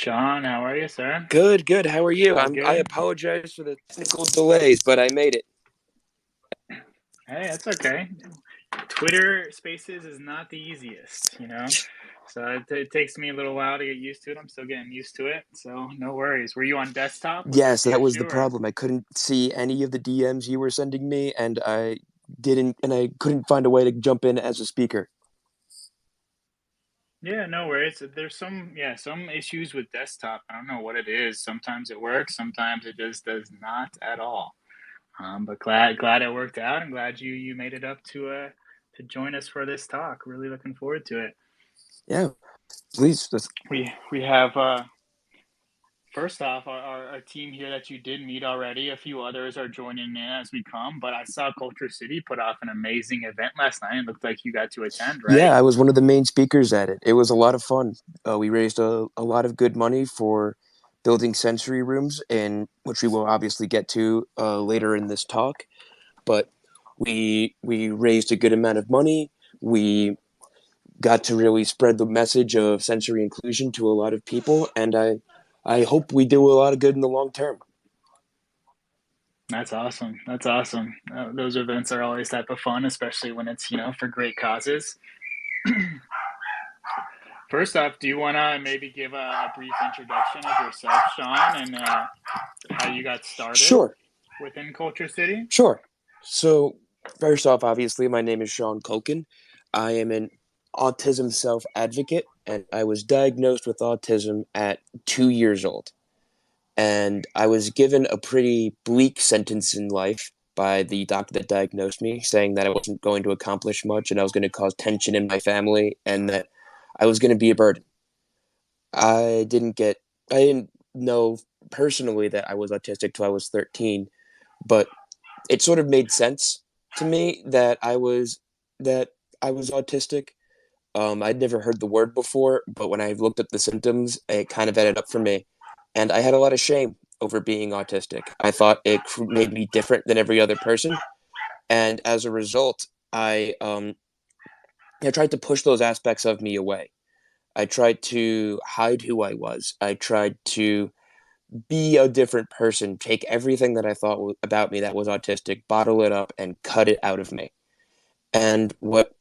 Sean, how are you, sir? Good, good. How are you? All I good? apologize for the technical delays, but I made it. Hey, that's okay. Twitter Spaces is not the easiest. So it takes me a little while to get used to it. I'm still getting used to it, so no worries. Were you on desktop? Was that Yes, the that was issue, the or? problem. I couldn't see any of the DMs you were sending me, and I couldn't find a way to jump in as a speaker. Yeah, no worries. There's some issues with desktop. I don't know what it is. Sometimes it works, sometimes it just does not at all. But glad it worked out, and glad you made it up to join us for this talk. Really looking forward to it. Yeah, please. We have first off, our team here that you did meet already, a few others are joining in as we come. But I saw Culture City put off an amazing event last night. It looked like you got to attend, right? Yeah, I was one of the main speakers at it. It was a lot of fun. We raised a lot of good money for building sensory rooms, and which we will obviously get to later in this talk. But we raised a good amount of money. We got to really spread the message of sensory inclusion to a lot of people, and I hope we do a lot of good in the long term. That's awesome. That's awesome. Those events are always type of fun, especially when it's for great causes. First off, do you want to maybe give a brief introduction of yourself, Sean, and how you got started Sure, within Culture City? sure. So first off, obviously, my name is Sean Culkin. I am an autism self advocate, and I was diagnosed with autism at 2 years old. And I was given a pretty bleak sentence in life by the doctor that diagnosed me, saying that I wasn't going to accomplish much and I was going to cause tension in my family and that I was going to be a burden. I didn't know personally that I was autistic till I was 13, but it sort of made sense to me that I was autistic. I'd never heard the word before, but when I looked up the symptoms, it kind of added up for me. And I had a lot of shame over being autistic. I thought it made me different than every other person. And as a result, I tried to push those aspects of me away. I tried to hide who I was. I tried to be a different person, take everything that I thought about me that was autistic, bottle it up, and cut it out of me. And what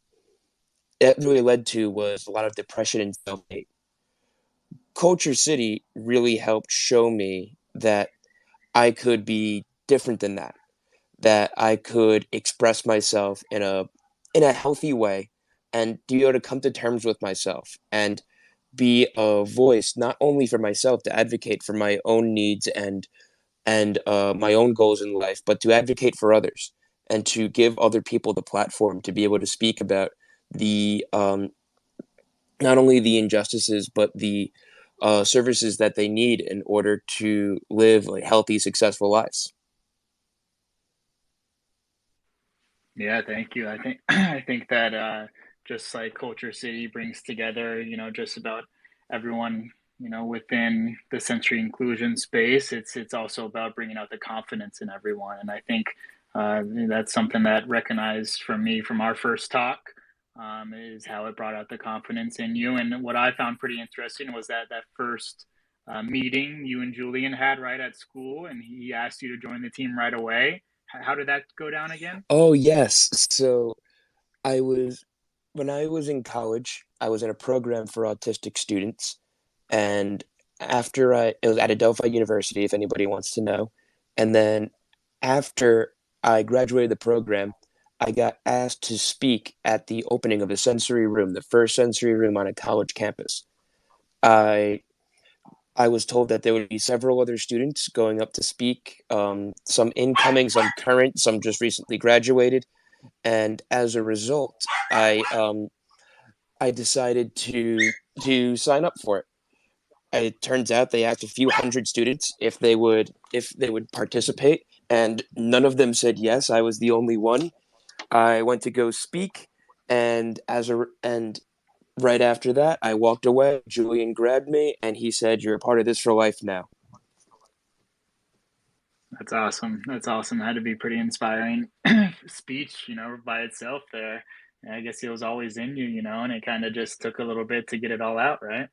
that really led to was a lot of depression and self hate. Culture City really helped show me that I could be different than that, that I could express myself in a healthy way and be able to come to terms with myself and be a voice not only for myself to advocate for my own needs and my own goals in life, but to advocate for others and to give other people the platform to be able to speak about the not only the injustices but the services that they need in order to live like healthy, successful lives. Yeah, thank you. I think I think that just like Culture City brings together, just about everyone, within the sensory inclusion space. It's also about bringing out the confidence in everyone, and I think that's something that recognized from me from our first talk. Is how it brought out the confidence in you. And what I found pretty interesting was that first meeting you and Julian had right at school, and he asked you to join the team right away. How did that go down again? Oh yes. So I was when I was in college, I was in a program for autistic students, and it was at Adelphi University, if anybody wants to know, and then after I graduated the program, I got asked to speak at the opening of the sensory room, the first sensory room on a college campus. I I was told that there would be several other students going up to speak, some incoming, some current, some just recently graduated, and as a result, I decided to sign up for it. It turns out they asked a few hundred students if they would participate, and none of them said yes. I was the only one. I went to go speak, and right after that, I walked away. Julian grabbed me, and he said, "You're a part of this for life now." That's awesome. That's awesome. That had to be pretty inspiring speech, by itself there. And I guess it was always in you, and it kind of just took a little bit to get it all out, right?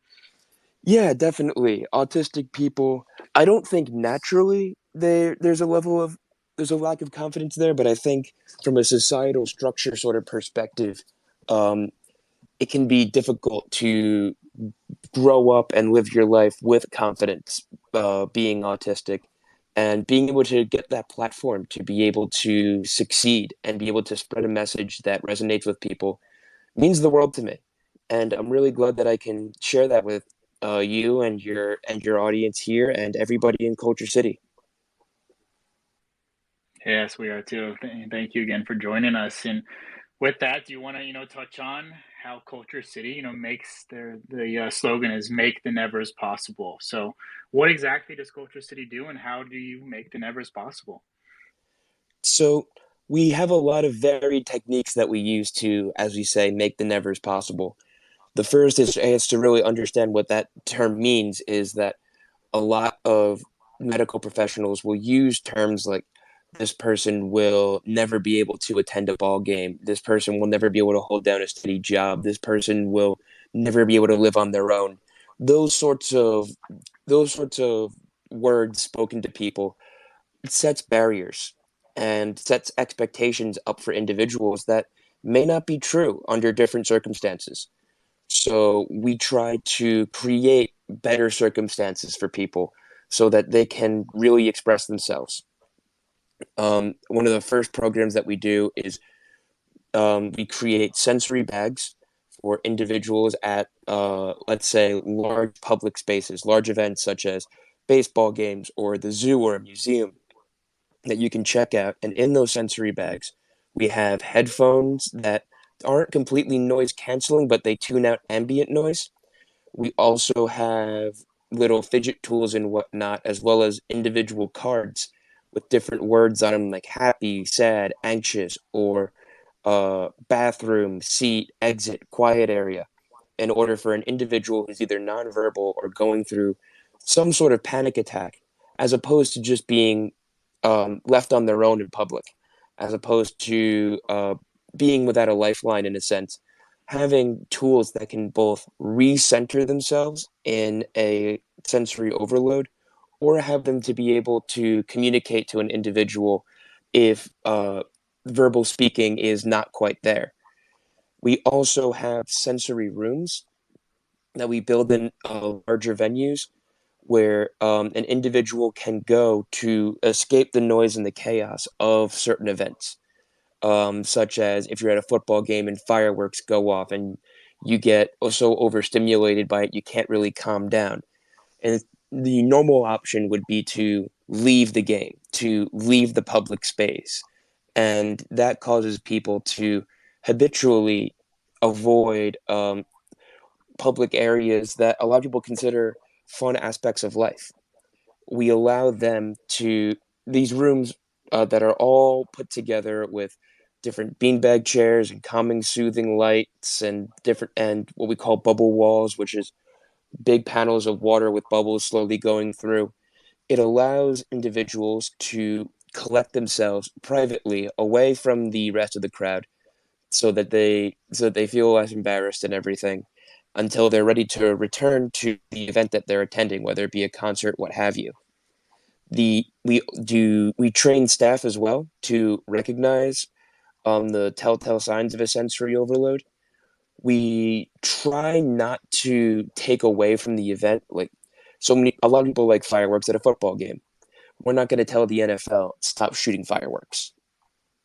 Yeah, definitely. Autistic people, I don't think naturally there's a lack of confidence there, but I think from a societal structure sort of perspective, um, it can be difficult to grow up and live your life with confidence, being autistic and being able to get that platform to be able to succeed and be able to spread a message that resonates with people means the world to me. And I'm really glad that I can share that with you and your audience here and everybody in Culture City. Yes, we are too. Thank you again for joining us. And with that, do you want to, touch on how Culture City, makes the slogan is "Make the Nevers Possible." So, what exactly does Culture City do, and how do you make the Nevers possible? So we have a lot of varied techniques that we use to, as we say, make the nevers possible. The first is to really understand what that term means is that a lot of medical professionals will use terms like this person will never be able to attend a ball game. This person will never be able to hold down a steady job. This person will never be able to live on their own. Those sorts of those sorts of words spoken to people sets barriers and sets expectations up for individuals that may not be true under different circumstances. So we try to create better circumstances for people so that they can really express themselves. One of the first programs that we do is we create sensory bags for individuals at, let's say, large public spaces, large events such as baseball games or the zoo or a museum that you can check out. And in those sensory bags, we have headphones that aren't completely noise canceling, but they tune out ambient noise. We also have little fidget tools and whatnot, as well as individual cards with different words on them, like happy, sad, anxious, or bathroom, seat, exit, quiet area, in order for an individual who's either nonverbal or going through some sort of panic attack, as opposed to just being left on their own in public, as opposed to being without a lifeline in a sense, having tools that can both recenter themselves in a sensory overload or have them to be able to communicate to an individual if verbal speaking is not quite there. We also have sensory rooms that we build in larger venues where an individual can go to escape the noise and the chaos of certain events, such as if you're at a football game and fireworks go off and you get so overstimulated by it you can't really calm down. And the normal option would be to leave the game, to leave the public space. And that causes people to habitually avoid public areas that a lot of people consider fun aspects of life. We allow them to, these rooms that are all put together with different beanbag chairs and calming, soothing lights and different, and what we call bubble walls, which is big panels of water with bubbles slowly going through. It allows individuals to collect themselves privately away from the rest of the crowd so that they feel less embarrassed and everything until they're ready to return to the event that they're attending, whether it be a concert, what have you. We train staff as well to recognize the telltale signs of a sensory overload. We try not to take away from the event. Like a lot of people like fireworks at a football game. We're not going to tell the NFL stop shooting fireworks.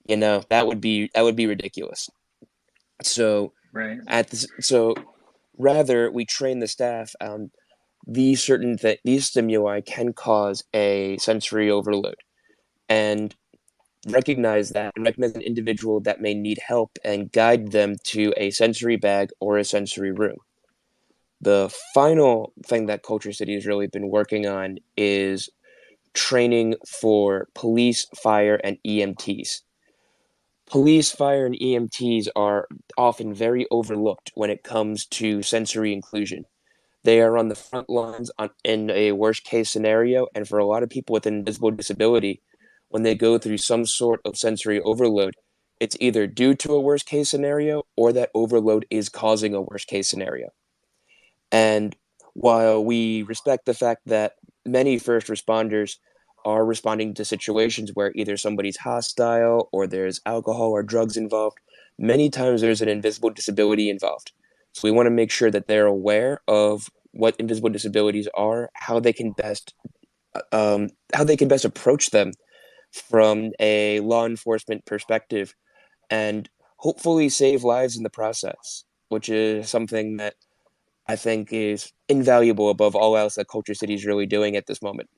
You know that would be ridiculous. So Right. so rather we train the staff on these stimuli can cause a sensory overload and recognize an individual that may need help and guide them to a sensory bag or a sensory room. The final thing that Culture City has really been working on is training for police, fire, and EMTs. Police, fire, and EMTs are often very overlooked when it comes to sensory inclusion. They are on the front lines in a worst case scenario, and for a lot of people with an invisible disability, when they go through some sort of sensory overload, it's either due to a worst case scenario or that overload is causing a worst case scenario. And while we respect the fact that many first responders are responding to situations where either somebody's hostile or there's alcohol or drugs involved, many times there's an invisible disability involved. So we want to make sure that they're aware of what invisible disabilities are, how they can best approach them from a law enforcement perspective, and hopefully save lives in the process, which is something that I think is invaluable above all else that Culture City is really doing at this moment.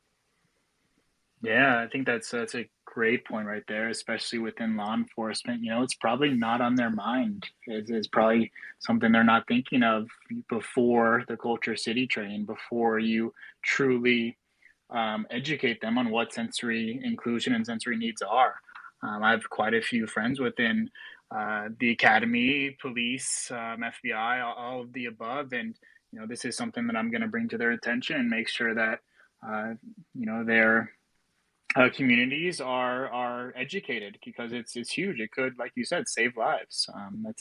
Yeah, I think that's a great point right there, especially within law enforcement. You know, it's probably not on their mind. It's probably something they're not thinking of before the Culture City training, before you truly educate them on what sensory inclusion and sensory needs are. I have quite a few friends within the academy, police, FBI, all of the above, and you know, this is something that I'm going to bring to their attention and make sure that uh, you know their communities are educated because it's huge. It could, like you said, save lives.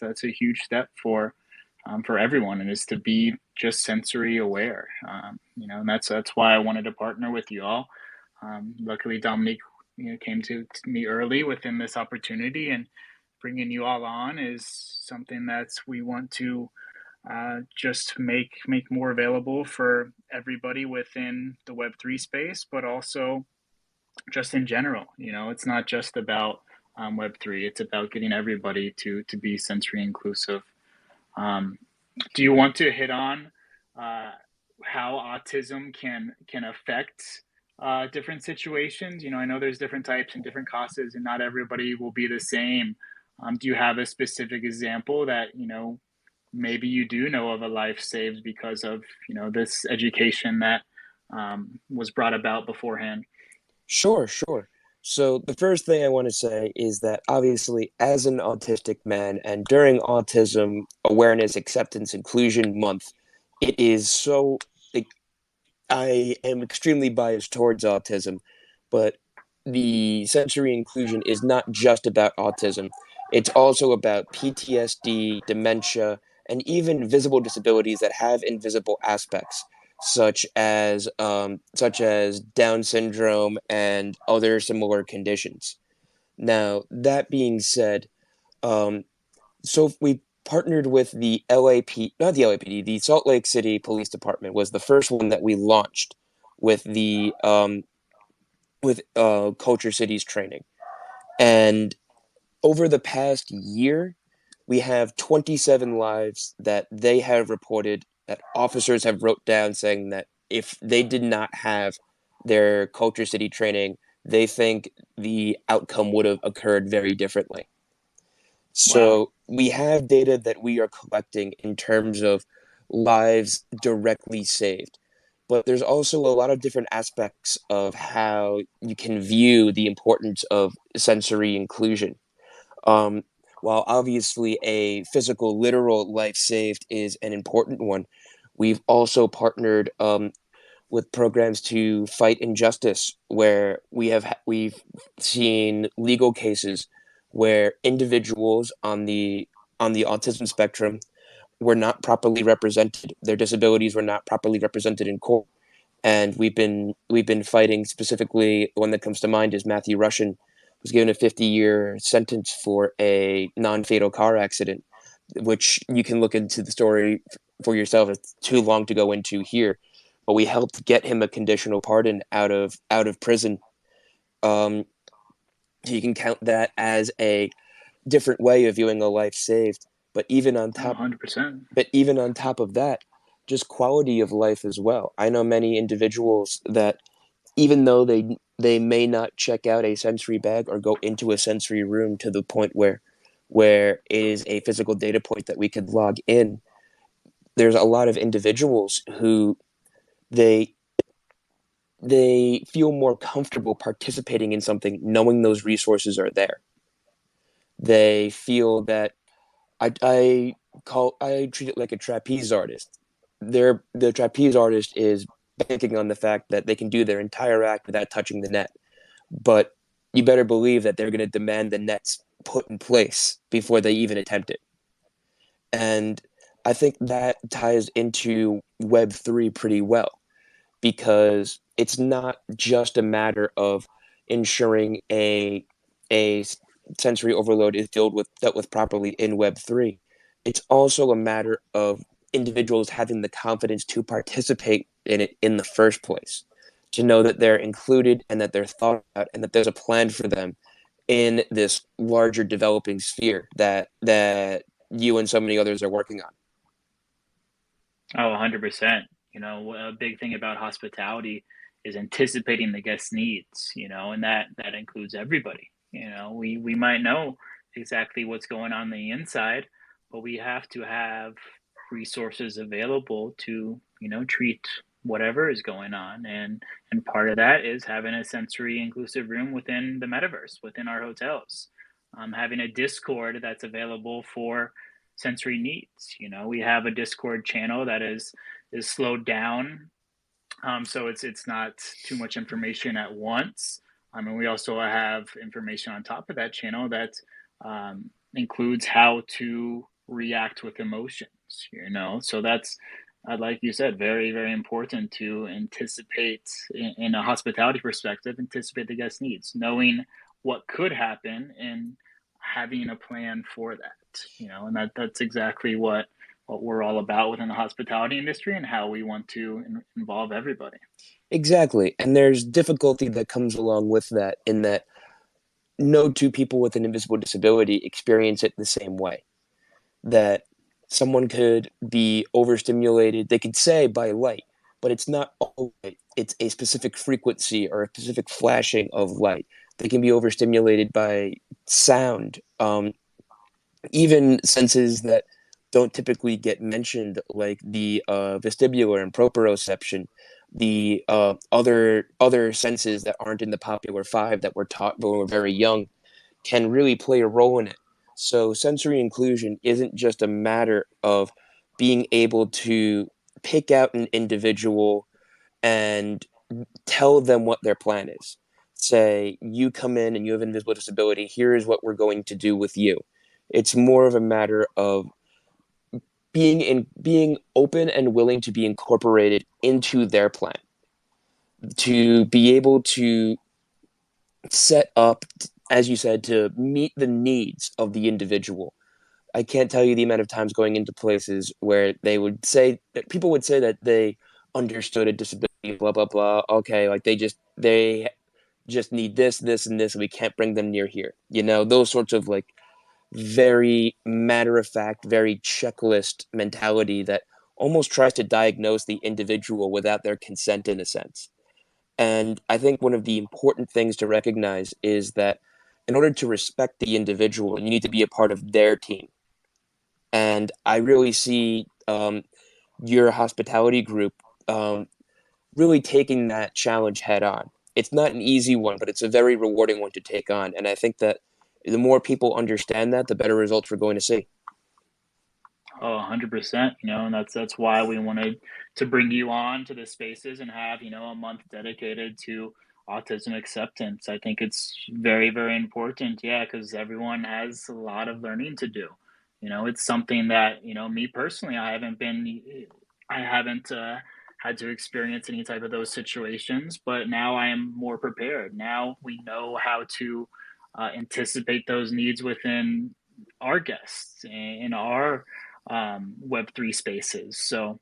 That's a huge step for everyone, and is to be just sensory aware. You know, and that's why I wanted to partner with you all. Luckily, Dominique, you know, came to me early within this opportunity, and bringing you all on is something that's we want to just make more available for everybody within the Web3 space, but also just in general. You know, it's not just about Web3. It's about getting everybody to be sensory inclusive. Um, do you want to hit on uh, how autism can affect different situations? You know, I know there's different types and different causes, and not everybody will be the same. Do you have a specific example that you know maybe you do know of a life saved because of you know this education that was brought about beforehand? Sure, sure. So the first thing I want to say is that obviously, as an autistic man, and during Autism Awareness, Acceptance, Inclusion Month, it is so. Like, I am extremely biased towards autism, but the sensory inclusion is not just about autism. It's also about PTSD, dementia, and even visible disabilities that have invisible aspects, such as Down syndrome and other similar conditions. Now, that being said, um, so we partnered with the LAP, not the LAPD, the Salt Lake City Police Department was the first one that we launched with the Culture Cities training. And over the past year, we have 27 lives that they have reported that officers have wrote down saying that if they did not have their Culture City training, they think the outcome would have occurred very differently. Wow. So we have data that we are collecting in terms of lives directly saved. But there's also a lot of different aspects of how you can view the importance of sensory inclusion. Um, while obviously a physical, literal life saved is an important one, we've also partnered with programs to fight injustice, where we've seen legal cases where individuals on the autism spectrum were not properly represented. Their disabilities were not properly represented in court, and we've been fighting. Specifically, the one that comes to mind is Matthew Rushin, was given a 50-year sentence for a non-fatal car accident, which you can look into the story for yourself. It's too long to go into here, but we helped get him a conditional pardon out of prison. Um, so you can count that as a different way of viewing a life saved. But even on top, 100%. but even on top of that, just quality of life as well. I know many individuals that even though they may not check out a sensory bag or go into a sensory room to the point where it is a physical data point that we could log in, there's a lot of individuals who they they feel more comfortable participating in something knowing those resources are there. They feel that I treat it like a trapeze artist. The trapeze artist is banking on the fact that they can do their entire act without touching the net, but you better believe that they're going to demand the nets put in place before they even attempt it. And I think that ties into Web3 pretty well because it's not just a matter of ensuring a sensory overload is dealt with properly in Web3. It's also a matter of individuals having the confidence to participate in it in the first place, to know that they're included and that they're thought about and that there's a plan for them in this larger developing sphere that you and so many others are working on. Oh, 100%. You know, a big thing about hospitality is anticipating the guest needs, you know, and that includes everybody. You know, we might know exactly what's going on the inside, but we have to have resources available to, you know, treat whatever is going on. And part of that is having a sensory inclusive room within the metaverse, within our hotels. Having a Discord that's available for sensory needs. You know, we have a Discord channel that is slowed down, so it's not too much information at once. And we also have information on top of that channel that includes how to react with emotions. You know, so that's like you said, very very important to anticipate in a hospitality perspective, anticipate the guest needs, knowing what could happen and having a plan for that. You know, and that's exactly what we're all about within the hospitality industry and how we want to involve everybody. Exactly. And there's difficulty that comes along with that, in that no two people with an invisible disability experience it the same way. That someone could be overstimulated, they could say by light, but it's not all light. It's a specific frequency or a specific flashing of light. They can be overstimulated by sound, even senses that don't typically get mentioned, like the vestibular and proprioception, the other senses that aren't in the popular five that were taught when we were very young, can really play a role in it. So sensory inclusion isn't just a matter of being able to pick out an individual and tell them what their plan is. Say, you come in and you have an invisible disability, here is what we're going to do with you. It's more of a matter of being open and willing to be incorporated into their plan, to be able to set up, as you said, to meet the needs of the individual. I can't tell you the amount of times going into places where they would say that people would say that they understood a disability, blah blah blah. Okay, like they just need this, this, and this, and we can't bring them near here. You know, those sorts of like very matter of fact, very checklist mentality that almost tries to diagnose the individual without their consent in a sense. And I think one of the important things to recognize is that in order to respect the individual, you need to be a part of their team. And I really see your hospitality group really taking that challenge head on. It's not an easy one, but it's a very rewarding one to take on. And I think that the more people understand that, the better results we're going to see. Oh, 100%, you know, and that's why we wanted to bring you on to the spaces and have, you know, a month dedicated to autism acceptance. I think it's very, very important, yeah, because everyone has a lot of learning to do. You know, it's something that, you know, me personally, I haven't had to experience any type of those situations, but now I am more prepared. Now we know how to anticipate those needs within our guests in our Web3 spaces. So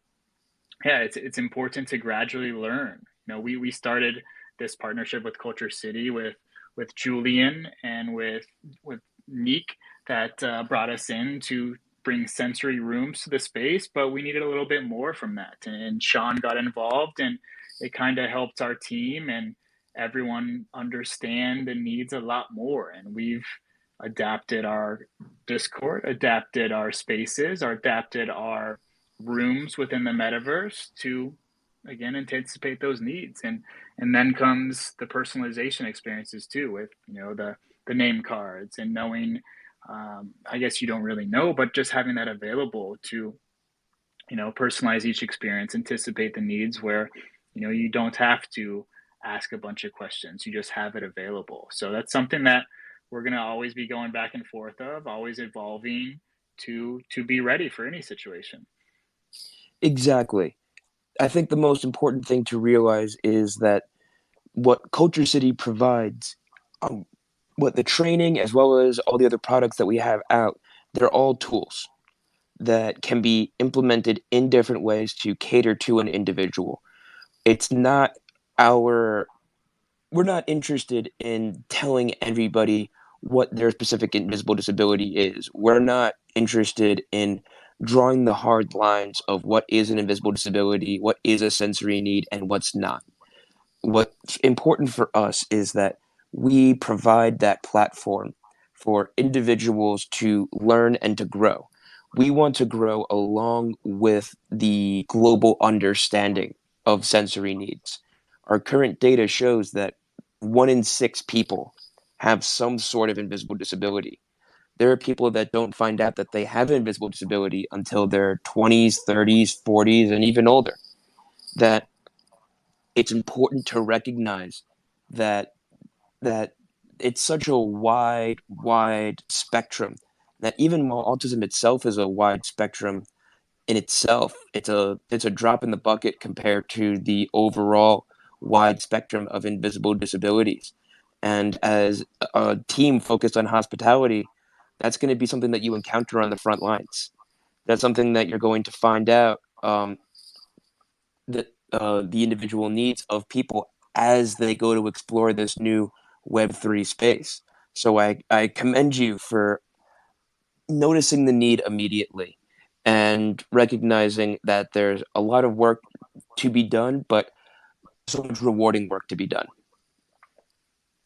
yeah, it's important to gradually learn. You know, we started this partnership with Culture City with Julian and with Neek that brought us in to bring sensory rooms to the space, but we needed a little bit more from that. And Sean got involved, and it kind of helped our team and everyone understand the needs a lot more. And we've adapted our Discord, adapted our spaces, or adapted our rooms within the metaverse to again anticipate those needs. And then comes the personalization experiences too, with you know the name cards and knowing, I guess you don't really know, but just having that available to you know personalize each experience, anticipate the needs where you know you don't have to ask a bunch of questions, you just have it available. So that's something that we're going to always be going back and forth of, always evolving to be ready for any situation. Exactly. I think the most important thing to realize is that what Culture City provides, um, what the training as well as all the other products that we have out, they're all tools that can be implemented in different ways to cater to an individual. It's not our we're not interested in telling everybody what their specific invisible disability is. We're not interested in drawing the hard lines of what is an invisible disability, what is a sensory need, and what's not. What's important for us is that we provide that platform for individuals to learn and to grow. We want to grow along with the global understanding of sensory needs. Our current data shows that 1 in 6 people have some sort of invisible disability. There are people that don't find out that they have an invisible disability until their 20s, 30s, 40s, and even older. That it's important to recognize that that it's such a wide spectrum that even while autism itself is a wide spectrum in itself, it's a drop in the bucket compared to the overall wide spectrum of invisible disabilities. And as a team focused on hospitality, that's going to be something that you encounter on the front lines. That's something that you're going to find out the individual needs of people as they go to explore this new Web3 space. So I commend you for noticing the need immediately and recognizing that there's a lot of work to be done, but so much rewarding work to be done.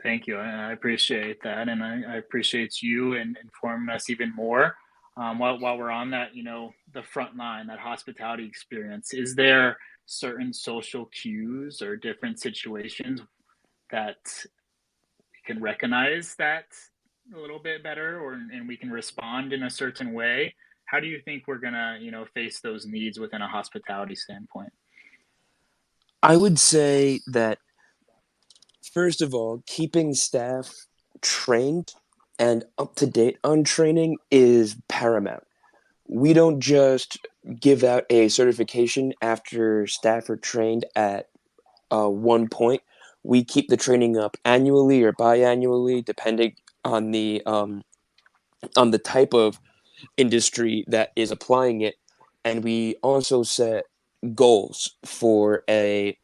Thank you. I appreciate that, and I appreciate you and informing us even more. While we're on that, the front line, that hospitality experience, is there certain social cues or different situations that we can recognize that a little bit better, or and we can respond in a certain way? How do you think we're gonna, face those needs within a hospitality standpoint? I would say that, first of all, keeping staff trained and up to date on training is paramount. We don't just give out a certification after staff are trained at one point. We keep the training up annually or biannually, depending on the type of industry that is applying it, and we also set goals for a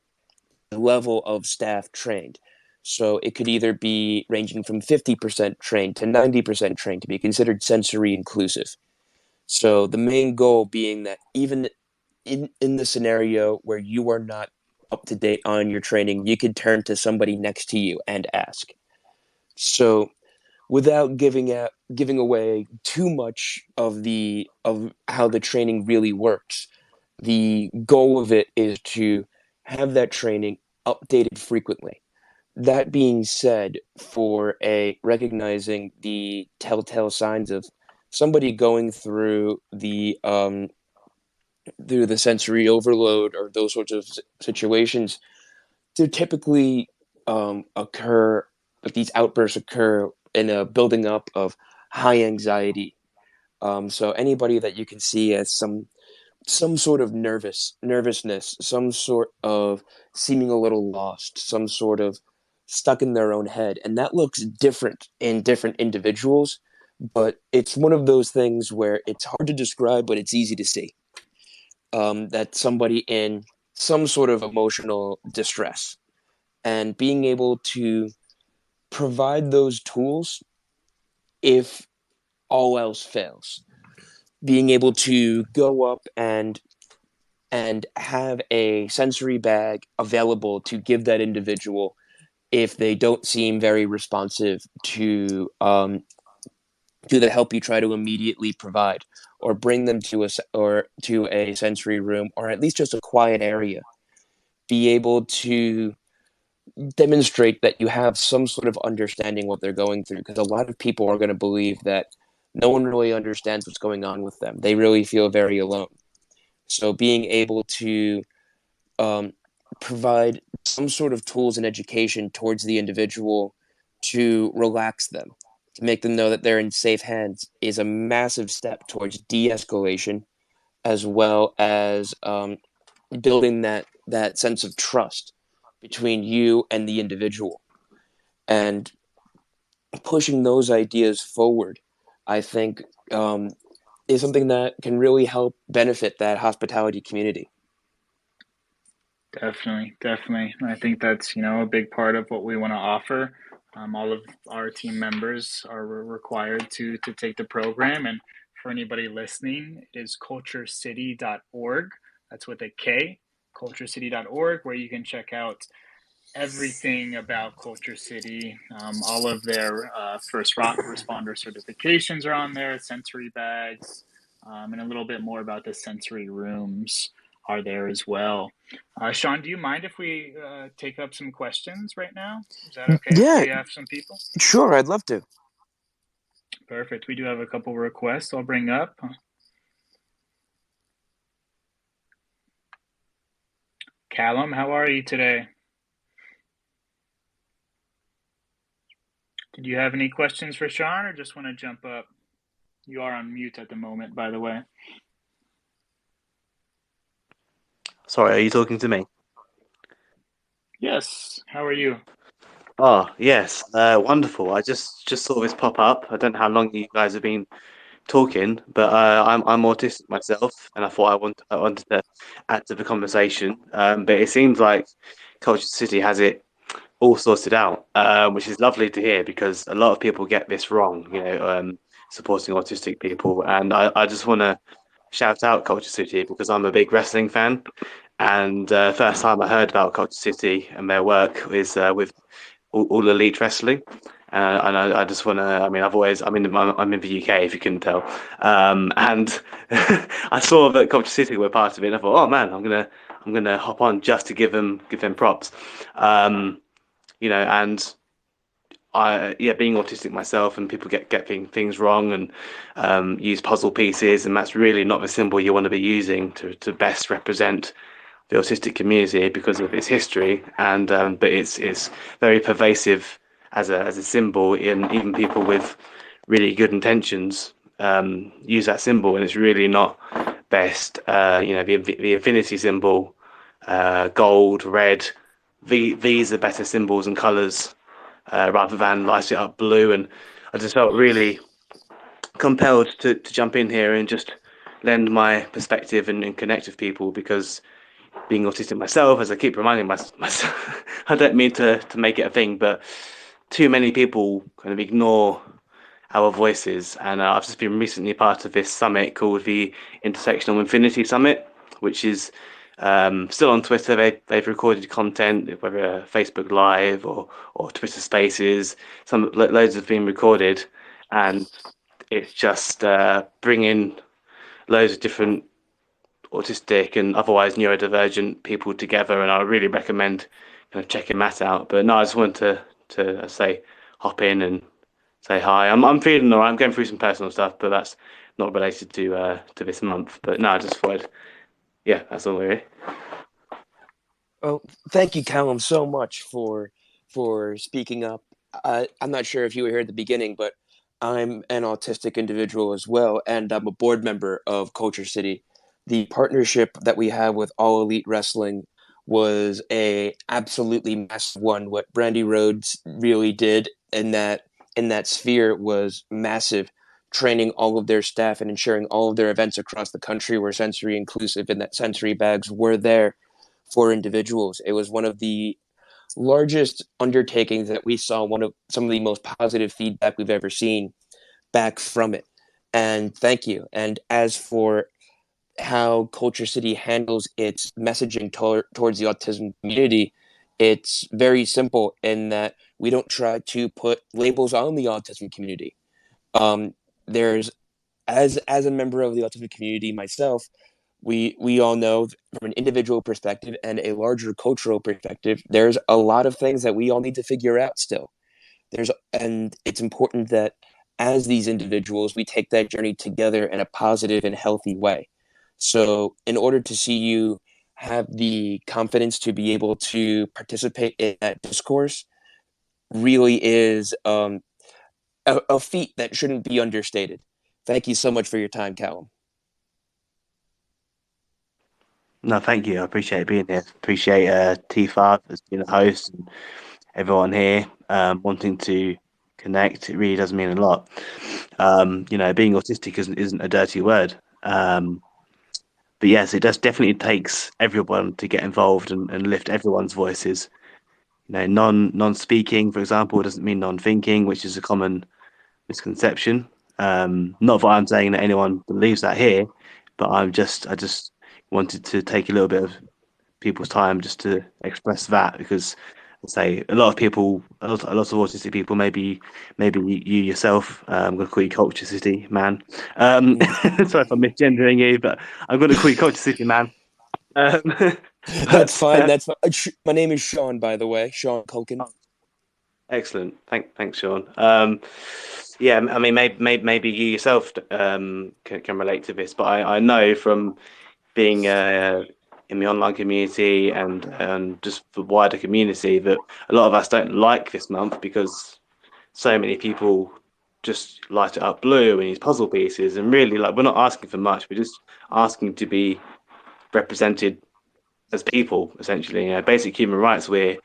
level of staff trained. So it could either be ranging from 50% trained to 90% trained to be considered sensory inclusive. So the main goal being that even in the scenario where you are not up to date on your training, you could turn to somebody next to you and ask. So without giving away too much of how the training really works, the goal of it is to have that training updated frequently. That being said, for a recognizing the telltale signs of somebody going through the sensory overload or those sorts of situations, to typically occur, like these outbursts occur in a building up of high anxiety. So anybody that you can see as some sort of nervousness, some sort of seeming a little lost, some sort of stuck in their own head, and that looks different in different individuals. But it's one of those things where it's hard to describe, but it's easy to see that somebody in some sort of emotional distress, and being able to provide those tools if all else fails, being able to go up and have a sensory bag available to give that individual if they don't seem very responsive to the help you try to immediately provide, or bring them to a sensory room, or at least just a quiet area. Be able to demonstrate that you have some sort of understanding what they're going through, because a lot of people are going to believe that no one really understands what's going on with them. They really feel very alone. So being able to um, provide some sort of tools and education towards the individual to relax them, to make them know that they're in safe hands, is a massive step towards de-escalation as well as building that sense of trust between you and the individual, and pushing those ideas forward. I think um, is something that can really help benefit that hospitality community. Definitely, definitely. I think that's, a big part of what we want to offer. All of our team members are required to take the program. And for anybody listening, it is culturecity.org. That's with a K, culturecity.org, where you can check out everything about Culture City. All of their first responder certifications are on there, sensory bags, and a little bit more about the sensory rooms are there as well. Sean, do you mind if we take up some questions right now? Is that okay if Yeah, we have some people? sure, I'd love to. Perfect. We do have a couple requests I'll bring up. Callum, how are you today? Did you have any questions for Sean or just want to jump up? You are on mute at the moment, by the way. Sorry, are you talking to me? Yes. How are you? Oh, yes, wonderful. I just saw this pop up. I don't know how long you guys have been talking, but I'm autistic myself, and I wanted to add to the conversation. But it seems like Culture City has it all sorted out, which is lovely to hear because a lot of people get this wrong. Supporting autistic people, and I just want to shout out Culture City because I'm a big wrestling fan. And first time I heard about Culture City and their work is with All Elite Wrestling. And I just want to. I mean, I'm in the UK if you couldn't tell, and I saw that Culture City were part of it. And I thought, oh man, I'm gonna hop on just to give them props, and yeah, being autistic myself, and people get things wrong and use puzzle pieces, and that's really not the symbol you want to be using to best represent the autistic community because of its history, and but it's very pervasive as a symbol in even people with really good intentions use that symbol, and it's really not best. The infinity symbol, gold, red. These are better symbols and colours rather than light it up blue. And I just felt really compelled to jump in here and just lend my perspective and connect with people because being autistic myself, as I keep reminding myself, I don't mean to make it a thing, but too many people kind of ignore our voices. And I've just been recently part of this summit called the Intersectional Infinity Summit, which is still on Twitter. They've recorded content, whether Facebook Live or Twitter Spaces. Loads have been recorded, and it's just bringing loads of different autistic and otherwise neurodivergent people together, and I really recommend kind of checking that out. But no, I just wanted to say hop in and say hi. I'm feeling all right. I'm going through some personal stuff, but that's not related to this month. But no, I just thought, yeah, that's all really. Well, thank you, Callum, so much for speaking up. I'm not sure if you were here at the beginning, but I'm an autistic individual as well, and I'm a board member of Culture City. The partnership that we have with All Elite Wrestling was a absolutely massive one. What Brandy Rhodes really did in that sphere was massive. Training all of their staff and ensuring all of their events across the country were sensory inclusive, and that sensory bags were there for individuals. It was one of the largest undertakings that we saw, one of some of the most positive feedback we've ever seen back from it. And thank you. And as for how Culture City handles its messaging towards the autism community, it's very simple in that we don't try to put labels on the autism community. There's as a member of the autism community myself, we all know from an individual perspective and a larger cultural perspective, there's a lot of things that we all need to figure out still. And it's important that as these individuals, we take that journey together in a positive and healthy way. So, in order to see you have the confidence to be able to participate in that discourse, really is a feat that shouldn't be understated. Thank you so much for your time, Callum. No, thank you. I appreciate being here. Appreciate T5 as being a host and everyone here wanting to connect. It really does mean a lot. Being autistic isn't a dirty word. But yes, it does definitely takes everyone to get involved and lift everyone's voices. Non-speaking, for example, doesn't mean non-thinking, which is a common misconception. Not that I'm saying that anyone believes that here, but I just wanted to take a little bit of people's time just to express that because I say a lot of people, a lot of autistic people, maybe you yourself, I'm going to call you Culture City man. Mm. Sorry if I'm misgendering you, but I'm going to call you Culture City man. Um, That's but fine. That's fine. My name is Sean, by the way, Sean Culkin. excellent. Thanks, Sean. Yeah, I mean, maybe you yourself can relate to this, but I know from being in the online community and just the wider community that a lot of us don't like this month because so many people just light it up blue and use puzzle pieces, and really, like, we're not asking for much. We're just asking to be represented as people, essentially. Basic human rights where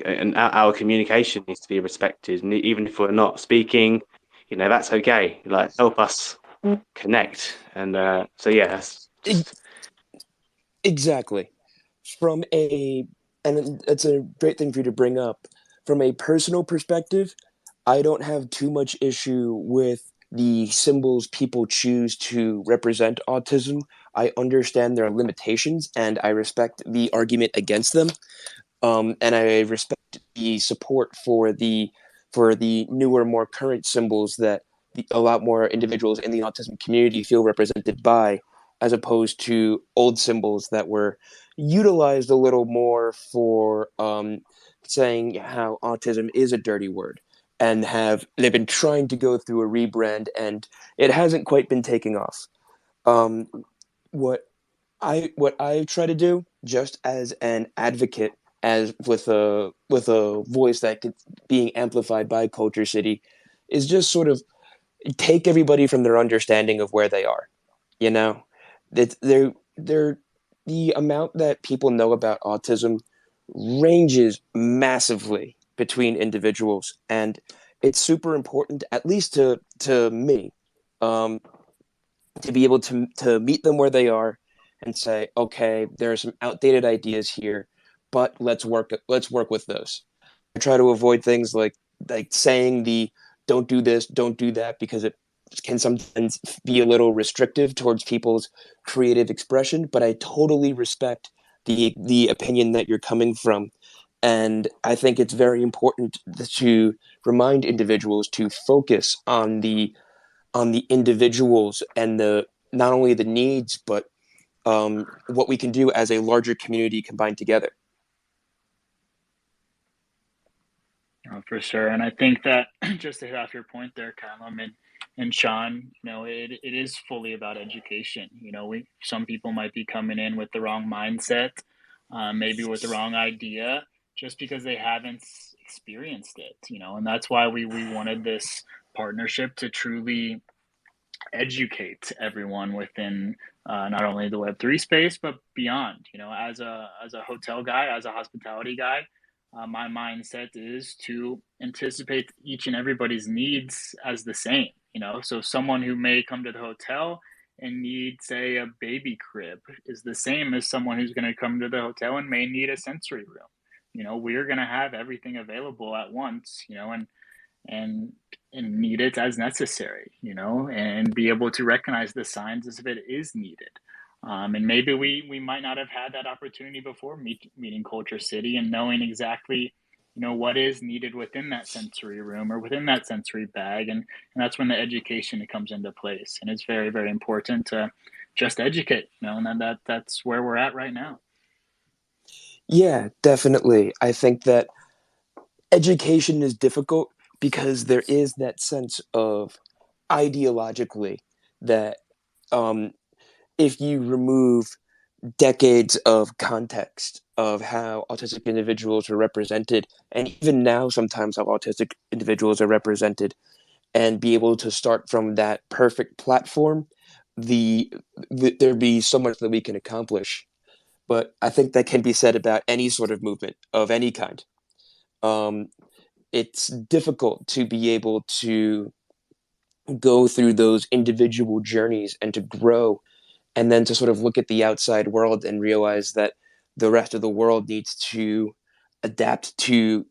and our communication needs to be respected, and even if we're not speaking, that's okay. Like, help us connect, and so yeah, that's E- just exactly. From a, and it's a great thing for you to bring up. From a personal perspective, I don't have too much issue with the symbols people choose to represent autism. I understand their limitations and I respect the argument against them. And I respect the support for the newer, more current symbols that a lot more individuals in the autism community feel represented by, as opposed to old symbols that were utilized a little more for saying how autism is a dirty word, and have they've been trying to go through a rebrand, and it hasn't quite been taking off. Um, what what I try to do, just as an advocate, as with a voice that could being amplified by Culture City, is just sort of take everybody from their understanding of where they are. You know, that they're the amount that people know about autism ranges massively between individuals, and it's super important, at least to me, um, to be able to meet them where they are and say, okay, there are some outdated ideas here, but let's work with those. I try to avoid things like saying the don't do this, don't do that, because it can sometimes be a little restrictive towards people's creative expression. But I totally respect the opinion that you're coming from, and I think it's very important to remind individuals to focus on the individuals and the not only the needs but what we can do as a larger community combined together. For sure. And I think that just to hit off your point there, Callum and Sean, it is fully about education. Some people might be coming in with the wrong mindset, maybe with the wrong idea, just because they haven't experienced it, and that's why we wanted this partnership to truly educate everyone within not only the Web3 space but beyond. As a hotel guy, as a hospitality guy, my mindset is to anticipate each and everybody's needs as the same. So someone who may come to the hotel and need, say, a baby crib is the same as someone who's going to come to the hotel and may need a sensory room. We're going to have everything available at once. And and need it as necessary, and be able to recognize the signs as if it is needed. And maybe we might not have had that opportunity before meeting Culture City and knowing exactly, what is needed within that sensory room or within that sensory bag. And that's when the education comes into place. And it's very, very important to just educate, and that's where we're at right now. Yeah, definitely. I think that education is difficult because there is that sense of ideologically that um, if you remove decades of context of how autistic individuals are represented, and even now sometimes how autistic individuals are represented, and be able to start from that perfect platform, the there'd be so much that we can accomplish. but I think that can be said about any sort of movement of any kind. Um, it's difficult to be able to go through those individual journeys and to grow, and then to sort of look at the outside world and realize that the rest of the world needs to adapt to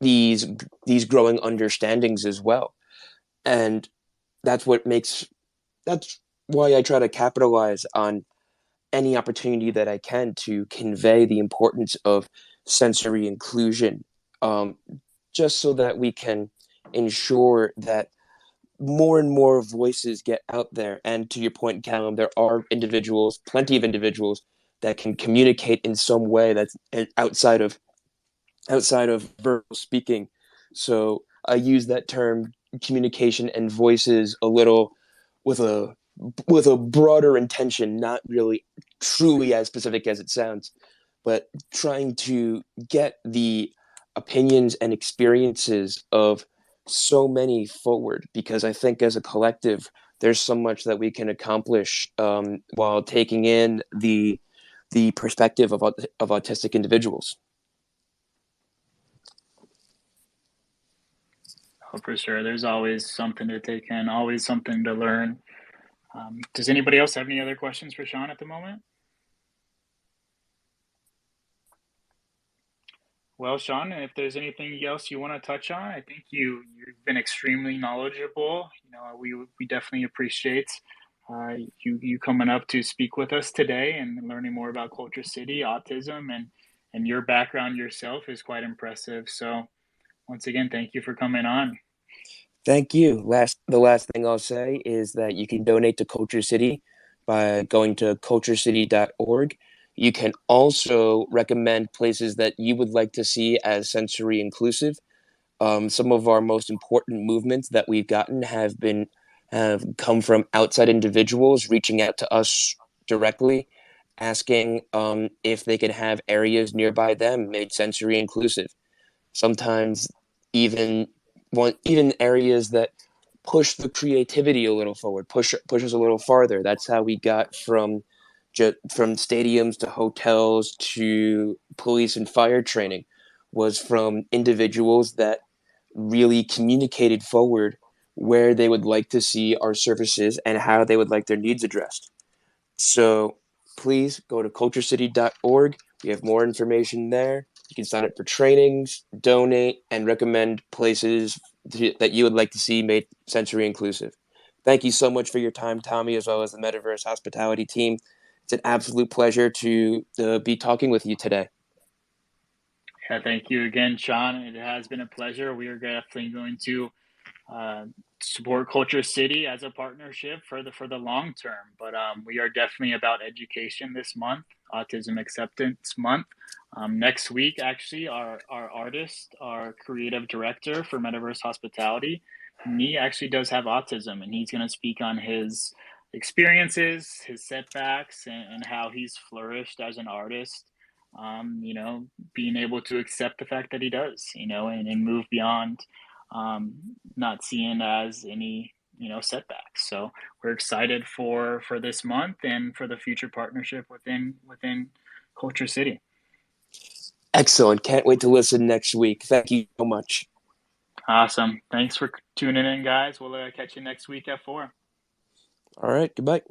these these growing understandings as well. And that's what makes that's why I try to capitalize on any opportunity that I can to convey the importance of sensory inclusion, um, just so that we can ensure that more and more voices get out there. And to your point, Callum, there are individuals, plenty of individuals, that can communicate in some way that's outside of verbal speaking. So I use that term communication and voices a little with a broader intention, not really truly as specific as it sounds, but trying to get the opinions and experiences of so many forward, because I think as a collective, there's so much that we can accomplish while taking in the perspective of autistic individuals. Oh, for sure. There's always something to take in, always something to learn. Does anybody else have any other questions for Sean at the moment? Well, Sean, if there's anything else you want to touch on, I think you've been extremely knowledgeable. We definitely appreciate you coming up to speak with us today and learning more about Culture City, autism, and your background yourself is quite impressive. So once again, thank you for coming on. Thank you. The last thing I'll say is that you can donate to Culture City by going to culturecity.org. You can also recommend places that you would like to see as sensory inclusive. Some of our most important movements that we've gotten have come from outside individuals reaching out to us directly, asking if they could have areas nearby them made sensory inclusive. Sometimes even even areas that push the creativity a little forward, push us a little farther. That's how we got from stadiums to hotels to police and fire training, was from individuals that really communicated forward where they would like to see our services and how they would like their needs addressed. So please go to culturecity.org. We have more information there. You can sign up for trainings, donate, and recommend places that you would like to see made sensory inclusive. Thank you so much for your time, Tommy, as well as the Metaverse hospitality team. It's an absolute pleasure to be talking with you today. Yeah, thank you again, Sean. It has been a pleasure. We are definitely going to uh, support Culture City as a partnership for the long term. But we are definitely about education this month, Autism Acceptance Month. Next week, actually, our artist, our creative director for Metaverse Hospitality, he actually does have autism, and he's going to speak on his experiences, his setbacks, and how he's flourished as an artist. Being able to accept the fact that he does, and move beyond um, not seeing as any setbacks. So we're excited for this month and for the future partnership within Culture City. Excellent. Can't wait to listen next week. Thank you so much. Awesome. Thanks for tuning in, guys. We'll catch you next week at 4. All right. Goodbye.